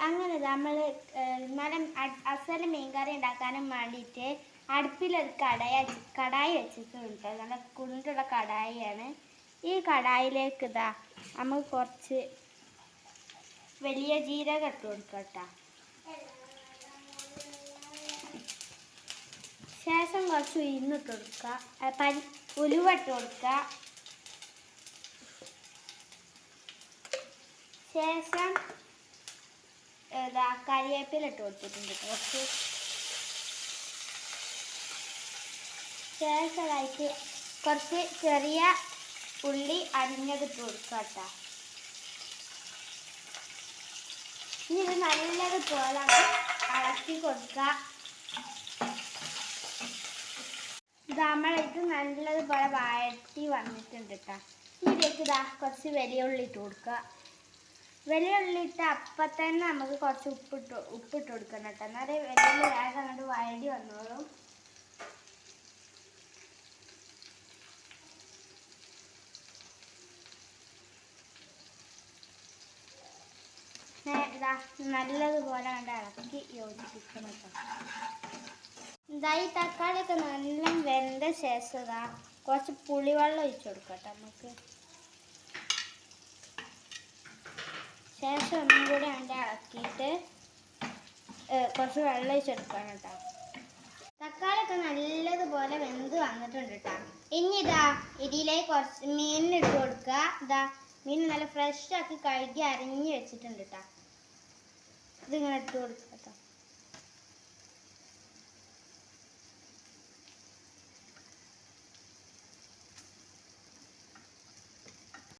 അങ്ങനെ നമ്മൾ നല്ല അസൽ മീൻകറി ഉണ്ടാക്കാനും വേണ്ടിയിട്ട് അടുപ്പിലൊരു കടായി വെച്ചിട്ടുണ്ട്. നല്ല കുണ്ടുള്ള കടായിയാണ്. ഈ കടായിലേക്ക് നമുക്ക് കുറച്ച് വലിയ ജീരകം ഇട്ട് കൊടുക്കട്ടോ. ശേഷം കുറച്ച് ഉഴുന്നിട്ട് കൊടുക്കുക, ഉലുവ ഇട്ട് കൊടുക്കുക. ശേഷം കരിവേപ്പില ഇട്ട് കൊടുത്തിട്ടുണ്ട് കുറച്ച്. ശേഷമായിട്ട് കുറച്ച് ചെറിയ ഉള്ളി അരിഞ്ഞത് ഇട്ട് കൊടുക്കുക കേട്ടോ. ഇനി ഇത് നല്ലതുപോലെ ഇളക്കി കൊടുക്കുക. നമ്മളിത് നല്ലതുപോലെ വഴറ്റി വന്നിട്ടുണ്ട് കേട്ടോ. ഇതിലേക്ക് കുറച്ച് വലിയ ഉള്ളി ഇട്ട് കൊടുക്കുക. വലിയ ഉള്ളി ഇട്ട് അപ്പം തന്നെ നമുക്ക് കുറച്ച് ഉപ്പിട്ട് കൊടുക്കണം കേട്ടോ. എന്നാലേ വലിയ ഉള്ളി വേഗം അങ്ങോട്ട് വഴറ്റി വന്നോളും. നല്ലതുപോലെ അങ്ങോട്ട് ഇളക്കി യോജിപ്പിക്കണം കേട്ടോ. ഈ തക്കാളിയൊക്കെ നല്ല വെന്ത ശേഷം കുറച്ച് പുളിവെള്ളം ഒഴിച്ചു കൊടുക്കട്ടെ നമുക്ക്. ശേഷം ഒന്നും കൂടി അങ്ങോട്ട് ഇളക്കിയിട്ട് കുറച്ച് വെള്ളം ഒഴിച്ചെടുക്കണം കേട്ടോ. തക്കാളിയൊക്കെ നല്ലതുപോലെ വെന്ത് വന്നിട്ടുണ്ട് കേട്ടോ. ഇനി ഇതിലേക്ക് കുറച്ച് മീനിട്ട് കൊടുക്കുക. മീൻ നല്ല ഫ്രഷ് ആക്കി കഴുകി അരിഞ്ഞ് വെച്ചിട്ടുണ്ട് കേട്ടോ. ഇതിങ്ങനെ ഇട്ട് കൊടുക്കുക കേട്ടോ.